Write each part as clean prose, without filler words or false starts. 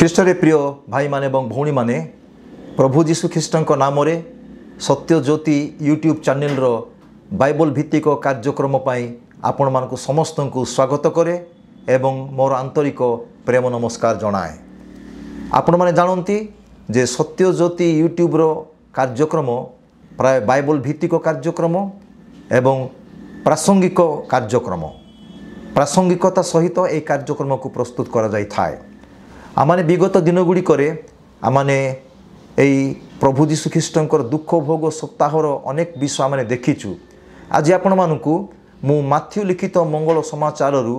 ଖ୍ରୀଷ୍ଟରେ ପ୍ରିୟ ଭାଇମାନେ ଏବଂ ଭଉଣୀମାନେ, ପ୍ରଭୁ ଯୀଶୁ ଖ୍ରୀଷ୍ଟଙ୍କ ନାମରେ ସତ୍ୟ ଜ୍ୟୋତି ୟୁଟ୍ୟୁବ୍ ଚ୍ୟାନେଲର ବାଇବଲ ଭିତ୍ତିକ କାର୍ଯ୍ୟକ୍ରମ ପାଇଁ ଆପଣମାନଙ୍କୁ ସମସ୍ତଙ୍କୁ ସ୍ୱାଗତ କରେ ଏବଂ ମୋର ଆନ୍ତରିକ ପ୍ରେମ ନମସ୍କାର ଜଣାଏ। ଆପଣମାନେ ଜାଣନ୍ତି ଯେ ସତ୍ୟ ଜ୍ୟୋତି ୟୁଟ୍ୟୁବ୍ର କାର୍ଯ୍ୟକ୍ରମ ପ୍ରାୟ ବାଇବଲ ଭିତ୍ତିକ କାର୍ଯ୍ୟକ୍ରମ ଏବଂ ପ୍ରାସଙ୍ଗିକ କାର୍ଯ୍ୟକ୍ରମ, ପ୍ରାସଙ୍ଗିକତା ସହିତ ଏହି କାର୍ଯ୍ୟକ୍ରମକୁ ପ୍ରସ୍ତୁତ କରାଯାଇଥାଏ। आमाने विगत दिन गुड़िकरे आमाने एई प्रभु जीशु ख्रीष्टंकर दुख भोग सप्ताहर अनेक विषय आमाने देखिचु। आज आपण मानकु मु माथ्यू लिखित मंगल समाचार रु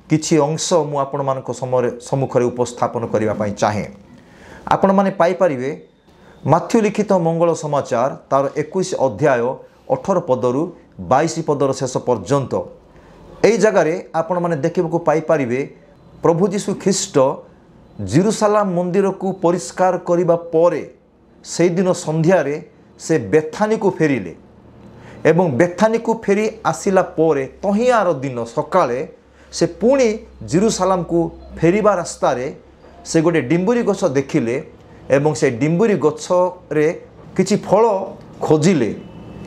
किछि अंश मु आपण मानक सम्मुखरे उपस्थापन करिवा पई चाहे। आपण माने पाई परिवे माथ्यू लिखित मंगल समाचार तार 21 अध्याय 18 पदरु 22 पदर शेष पर्यंत एई जगार आपण माने देखिबा पाई परिवे प्रभु जीशु ख्रीष्ट जेरुसालेम मंदिर को परिष्कार करिबा परे से दिन संध्यारे से बेथानी को फेरिले एवं बेथानी को फेरी आसिला परे तहियार दिन सकाळे से पुणी जेरुसालेम को फेरिबा रास्ता रे से गोटे डिम्बुरी गछ देखिले एवं से डिम्बुरी गछ रे किछि फल खोजिले,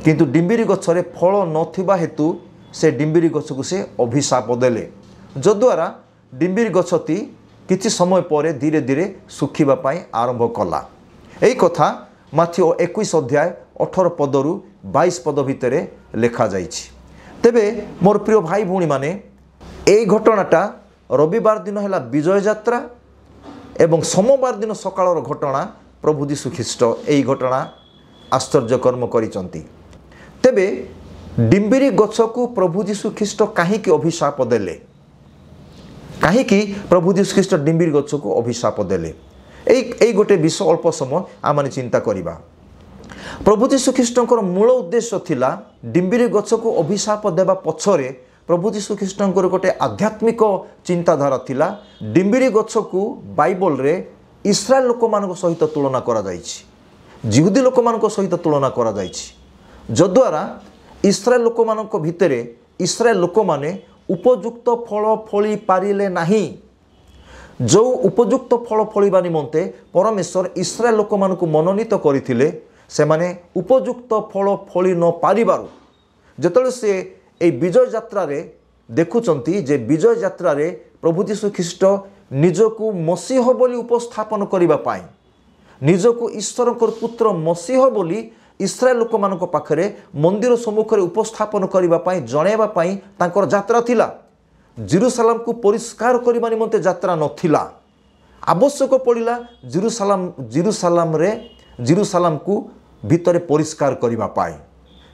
किंतु डिम्बुरी गछ रे फल नथिबा हेतु से डिम्बुरी गछ को से अभिशाप देले, जद्वारा डिम्बुरी गछती किछि समय पर धीरे धीरे सुखिबा पाई आरंभ कला। एई कथा माथ्यू 21 अध्याय 18 पदरु 22 पद भितरे लेखा जाइछि। तेबे मोर प्रिय भाई भौणी माने, एई घटनाटा रविवार दिन हैला विजय यात्रा एवं सोमवार दिन सकाळर घटना प्रभु यीशु ख्रीष्ट एई घटना आश्चर्य कर्म करिसंती। तेबे डिम्बिरी गछकु प्रभु यीशु ख्रीष्ट काहेकि अभिशाप देले, कहीं प्रभु यीशु ख्रीष्ट डिम्बिरी गछ को अभिशाप देले, एई गोटे विषय अल्प समय आमने चिंता करिबा। प्रभु यीशु ख्रीष्टंकर मूल उद्देश्य थिला डिम्बिरी गछ को अभिशाप देवा पछरे प्रभु यीशु ख्रीष्टंकर गोटे आध्यात्मिक चिंताधारा थिला। डिम्बिरी गछ को बाइबल रे इस्राएल लोक मान सहित तुलना करा जाइछि, जिहुदी लोक मान सहित तुलना करा जाइछि, जद्वारा इस्राएल लोक मान भितरे इस्राएल लोक माने उपयुक्त फल फली पारिले नाही। जो उपयुक्त फल फलिबा निमंते परमेश्वर इस्राएल लोक मानकु मनोनीत करथिले, से माने उपयुक्त फल फली न पारिबारु जेतले से ए विजय यात्रा रे देखुचंती जे विजय यात्रा रे प्रभु यीशु ख्रीष्ट निजको मसीह बोली उपस्थापन करिबा पाई, निजको ईश्वरकर पुत्र मसीह बोली इस्राएल लोक मानक पाखरे मंदिर सम्मुख में उपस्थापन करने जनइबा तांकर यात्रा थिला। जेरुसालेम को परिष्कार करने निमंते यात्रा नथिला, आवश्यक पड़िला जेरुसालेम को भितरे परिष्कार करने पाई,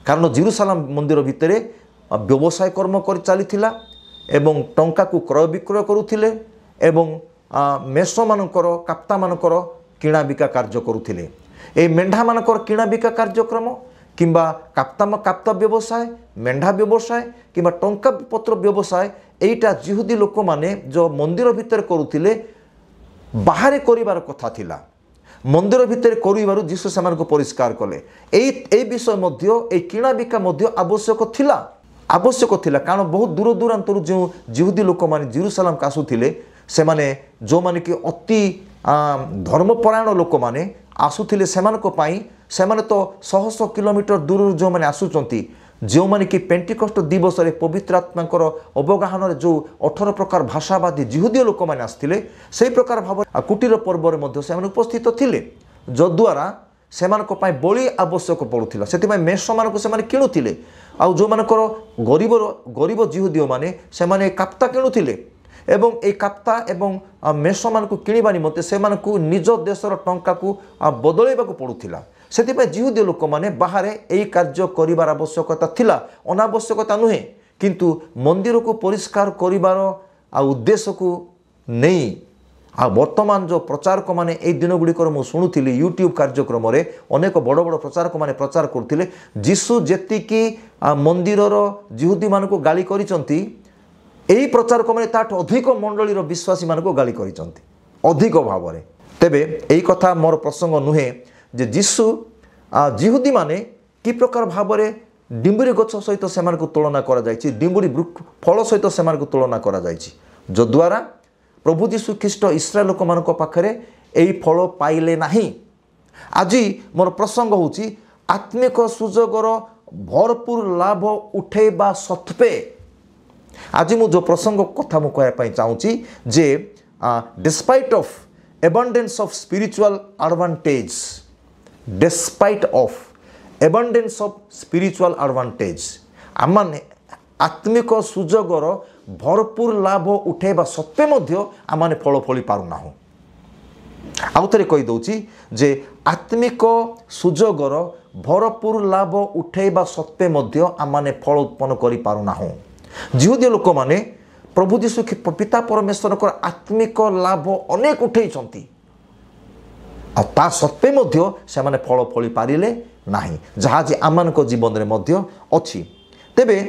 कारण जेरुसालेम मंदिर भितरे व्यवसाय कर्म कर चलीथिला एवं टंका को क्रय विक्रय करुथिले एवं मेष मानकर काप्ता मानकर किणा बिका कार्य करुथिले। ए मेंढा मानकर किणा बिका कार्यक्रम किंबा काप्ता व्यवसाय, मेंढा व्यवसाय किंबा टंका पत्र व्यवसाय, एटा जिहुदी लोक माने जो मंदिर भितर करुथिले बाहर करिवार कथा थिला, मंदिर भितर करिवारु जीसु सेमान को परिष्कार कले। एई विषय मध्य ए किणा बिका मध्य आवश्यक थिला कारण बहुत दूर दूरांतर जो जिहुदी लोक माने जेरुसालेम का आसुथिले से माने जो माने कि अति धर्मपरायण लोक माने आसुथिले सेमाने तो शह शह किलोमीटर दूर जो माने आसुचंती, जो माने कि पेंटिकस्ट दिवस रे पवित्र आत्माकर अवगाहन जो 18 प्रकार भाषावादी जिहुदी लोक माने आस्थिले, से प्रकार भाव कुटीर पर्व रे मध्य सेमाने उपस्थित थिले, जद्वारा सेमानक पई बलि आवश्यक पड़ुथिला। सेति मेष मानक सेमाने किणुथिले, आ जो मानकर गरीब जिहुदी माने सेमाने काप्ता किणुथिले एवं ए काप्ता एवं मेष मान को किणवा निमंते से निज देशर टंका को बदलैबा पड़ुथिला। सेतिपय जिहुदी लोक माने बाहर एई कार्य करिवार आवश्यकता थिला, अनावश्यकता नुहे, किंतु मंदिर को परिष्कार करिवार उद्देश्य को नहीं वर्तमान जो प्रचारक माने ए दिन गुड़िकर मु शुणुथिली यूट्यूब कार्यक्रम रे अनेक बड़ बड़ प्रचारक माने प्रचार करथिले जीशु जेतिकी मंदिरर जिहुदी मान को गाली करिसंती, एही प्रचारक मैंने ताठ अधिक मंडलीर विश्वासी मान को गाली करिसंती अधिक भाव में। तेबे एही कथा मोर प्रसंग नुहे जे जीशु जिहुदी माने कि प्रकार भाव में डिम्बुरी गछ सहित से तुलना करा जायछि, डिम्बुरी फल सहित से तुलना करा जायछि, जद्वारा प्रभु जीशु ख्रीष्ट इस्राएल लोक मान पाखे यही फल पाइले नहीं। आज मोर प्रसंग होची आत्मिक सुजोगर भरपूर लाभ उठेबा सत्वे आज मु जो प्रसंग कथा मु कहया चाहूँगी जे despite of abundance of spiritual advantage, despite of abundance of spiritual advantage आम आत्मिक सुजोगर भरपूर लाभ उठेबा सत्वे मध्य आम फल फली पारुना। आउ थे कहीदे जे आत्मिक सुजोगर भरपूर लाभ उठेबा सत्वे मध्य आम फल उत्पन्न कर पारुना। जिहुदी लोक माने प्रभु जीशु पिता परमेश्वर को आत्मिक लाभ अनेक उठे ता सत्वे मध्य से माने फल फली पारिले नाही, जहाँ जे आम जीवन में मध्य अछि। तेबे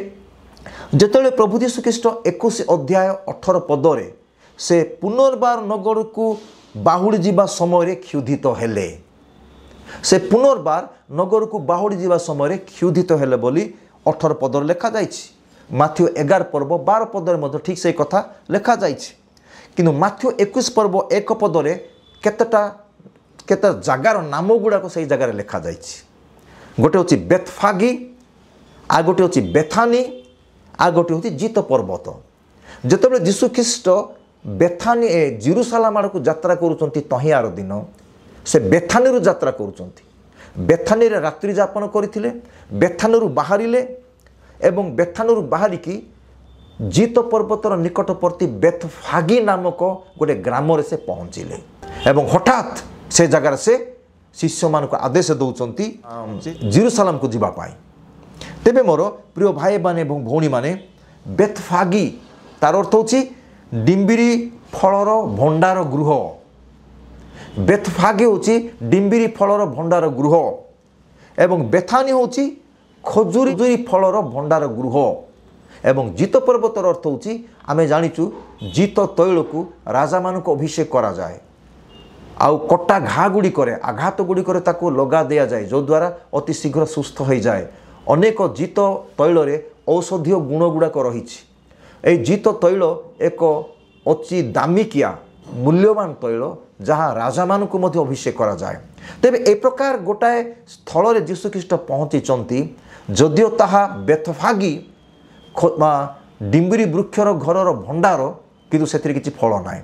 जेतले प्रभु जीशु ख्रीष्ट 21 अध्याय 18 पदरे से पुनर्बार नगर को बाहुड़ी जीवा समय क्षुधित हेले, से पुनर्बार नगर को बाहुड़ी जीवा समय क्षुधित हेले बोली 18 पदर लिखा जाइछि। माथ्यू 11 पर्व 12 पदरे मध्य ठीक से कथा लिखा जाइछि। किंतु माथ्यू 21 पर्व 1 पदरे केते जगार नाम गुड़ाक से जगार लिखा जाइछि। गोटे होछि बेथफागी, आ गोटे होछि बेथानी, आ गोटे होछि जीत पर्वत। जेतेबेले जीशु ख्रीष्ट बेथानी जेरुसालेम आड़ को यात्रा करुचंती तहियार दिन से बेथानी रु यात्रा करुचंती। बेथानी रे रात्रि यापन करथिले, बेथानी रु बाहरिले एवं बेथानी रु बाहरिकी जीत पर्वतर निकटवर्ती बेथफागी नामक गोटे ग्राम रे से पहुँचिले एवं हठात से जगार से शिष्य मान को आदेश दौरान जेरुसालेम को जीवा पाई। तेबे मोर प्रिय भाई माने एवं भौणी माने बेथफागी तार अर्थ होची डिम्बिरी फलर भंडार गृह। बेथफागी होची डिम्बिरी फलर भंडार गृह एवं बेथानी होची खजुरी फलर भंडार गृह एवं जीत पर्वतर अर्थ होची आमे जानिचु जीत तैल को राजा मान को अभिषेक करा जाए, आउ कटा घा गुड़ी करे आघात गुड़ी करे ताको लगा दिया जाए जो द्वारा अति शीघ्र सुस्थ हो जाए। अनेक जीत तैल रे औषधीय गुण गुड़ाक रही। जीत तैल एक अति दामिकिया मूल्यवान तैल जहाँ राजा मान को मध्य अभिषेक करा जाए। तेबे ए प्रकार गोटाए स्थल रे जीशु ख्रीष्ट पहुँची जदिओ ताहा बेथफागी डिम्बिरी वृक्षर घरर भंडार किंतु से किसी फल ना।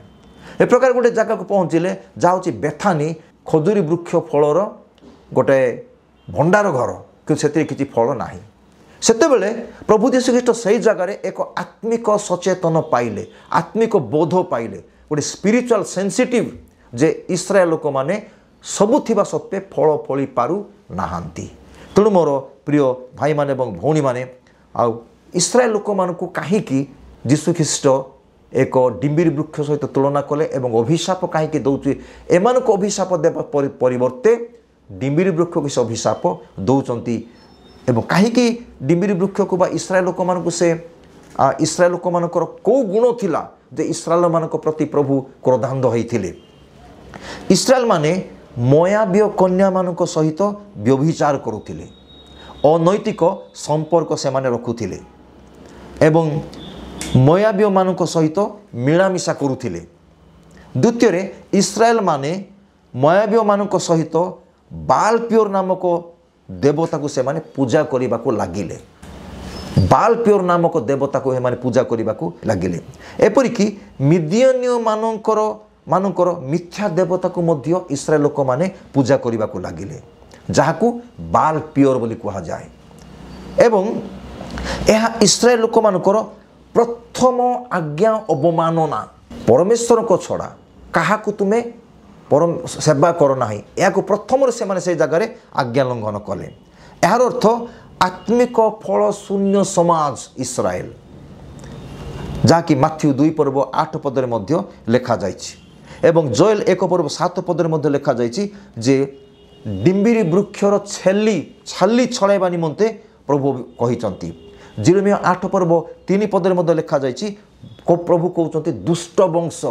ए प्रकार गोटे जगह को पहुँचले जहाँ हूँ बेथानी खजुरी वृक्ष फलर गोटे भंडार घर कि से किसी फल ना। सेतेबेले प्रभु जीशु ख्रीष्ट सही जगार एक आत्मिक सचेतन पाइले, आत्मिक बोध पाइले, गोटे स्पिरिचुअल सेंसिटिव जे इस्राएल लोक माने सबु थिबा सत्वे फल फली पारु नाहांती। तेणु मोर प्रिय भाई माने एवं भौणी माने आउ इस्राएल लोक मान को कहीं जीशु ख्रीष्ट एक डिम्बिरी वृक्ष सहित तुलना कले एवं अभिशाप कहीं दौचे एमान को अभिशाप देवा परिवर्ते डिम्बिरी वृक्ष को से अभिशाप दौरान एवं कहीं डिम्बिरी वृक्ष को बा इस्राएल लोक मान को से इस्राएल लोक मान कौ गुण थिला जे इस्राएल मान प्रति प्रभु क्रोधान्ध होइथिले। इस्राएल माने मोयाबीय कन्या मान सहित व्यभिचार करुथिले, अनैतिक संपर्क से माने रखुथिले एवं मोयाबीय मान सहित मिलामिशा करुथिले। द्वितीय इस्राएल माने मोयाबीय मान सहित बाल प्योर नामक देवता को से माने पूजा करने को लगिले। बाल प्योर नामक देवता को माने पूजा करने को लगिले। एपरिकी मिदियनीय मानकर मिथ्या देवता को मध्य इस्राएल लोक माने पूजा करने को लगिले, जहाँ को बाल प्योर बोली कहा जाए। एवं यह इस्राएल लोक मानकर प्रथम आज्ञा अवमानना, परमेश्वर को छड़ा कहा को तुम्हें परम सेवा कर ना, या प्रथम से माने से जगह आज्ञा लंघन कले। यार अर्थ आत्मिक फल शून्य समाज इस्राएल, जहाँकि माथ्यू 2 पर्व 8 पदरे मध्य लिखा जाइछि एवं जोएल 1 पर्व 7 पदरे मध्य लिखा जाइछि जे डिम्बिरी वृक्षर छाली छड़ाइबा निमंते प्रभु कहिचंती। जिरेमिया 8 पर्व 3 पदरे मध्य लिखा जाइछि प्रभु कहउचंती दुष्ट वंश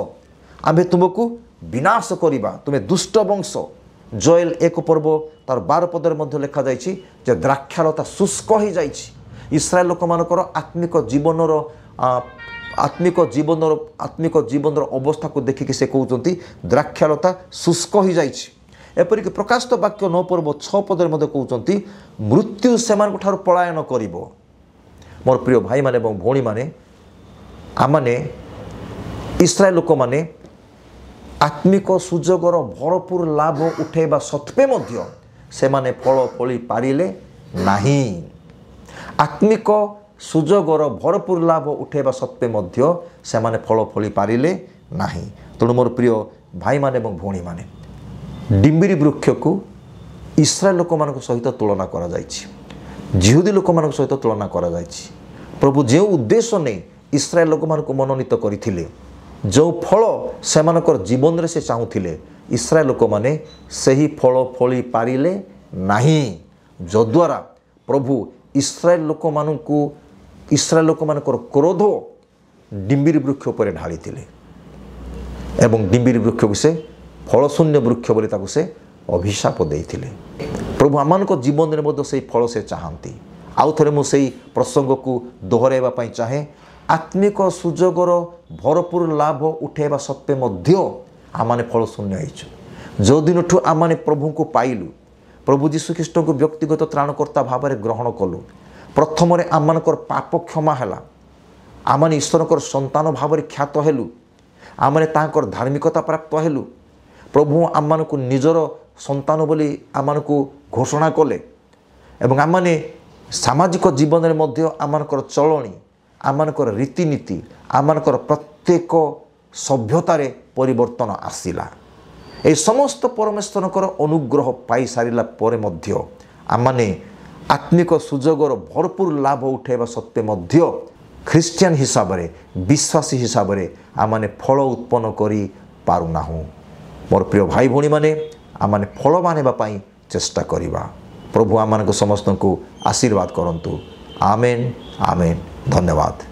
आमे तुमको विनाश करिबा, तुम्हें दुष्ट वंश। जोएल 1 पर्व तार 12 पदरे मध्य लिखा जाइछि जे द्राक्षालता शुष्क हो जाइछि। इस्राएल लोक मानकर आत्मिक जीवनर आत्मिक जीवन अवस्था को देखिक से कहते द्राक्षालता शुष्क हो जाए। एपरिक प्रकाशित वाक्य 9 पर्व 6 पदे कहते मृत्यु से पलायन कर। मोर प्रिय भाई माने एवं भौणी माने आमने इस्राएल लोक माने आत्मिक सुजोगर भरपूर लाभ उठेबा सत्वे मध्य से माने फल फली पारिले नहीं। आत्मिक सुजोगर भरपूर लाभ उठेबा सत्वे मध्य से माने फल फली पारिले नहीं। तेणु मोर प्रिय भाई माने एवं भौणी माने डिम्बिरी वृक्ष को इस्राएल लोक मान सहित तुलना करा जायछि, जिहुदी लोक मान सहित तुलना करा जायछि। प्रभु जो उद्देश्य नहीं इस्राएल लोक मान मनोनीत करथिले, जो फल सेमानकर जीवन रे से चाहूथिले इस्राएल लोक माने सही फल फली पारिले नहीं। जद्वारा प्रभु इस्राएल लोक मानकर क्रोध डिम्बिरी वृक्ष पर ढाली थिले एवं डिम्बिरी वृक्ष को से फलशून्य वृक्ष बोली ताको से अभिशाप देइथिले। प्रभु आमानक जीवन में मध्य से फल से चाहती। आउ थे मुझे प्रसंग को दोहराइबा पई चाहे आत्मिक सुजोगर भरपूर लाभ उठेबा सत्वे मध्य आमाने फल शून्य होइछु। जो दिन ठू आमाने प्रभु को पाइलु, प्रभु जीशु ख्रीष्ट को व्यक्तिगत त्राणकर्ता भाव में ग्रहण कलु, प्रथम आमानकर पाप क्षमा हैला, आमाने ईश्वरकर संतान भाव में ख्यात हेलु, आमाने तांकर धार्मिकता प्राप्त हेलु। प्रभु आमान को निजर संतान बोली आमान को घोषणा कले एवं आमाने सामाजिक जीवन में मध्य आमानकर चलणी, आमानकर रीतिनीति, आमानकर प्रत्येक सभ्यतारे परिवर्तन आसिला। ए समस्त परमेश्वरकर अनुग्रह पाई सारिला परे मध्य आमाने आत्मिक सुजोगर भरपूर लाभ उठेबा सत्वे मध्य ख्रिस्टियन हिसाब रे, विश्वासी हिसाब रे आमाने फल उत्पन्न करी पारुनाहु। मोर प्रिय भाई भौणी माने आमाने फल बानेबा पई चेष्टा करिबा। प्रभु आमानक समस्त को आशीर्वाद करंतु। आमेन आमेन। धन्यवाद।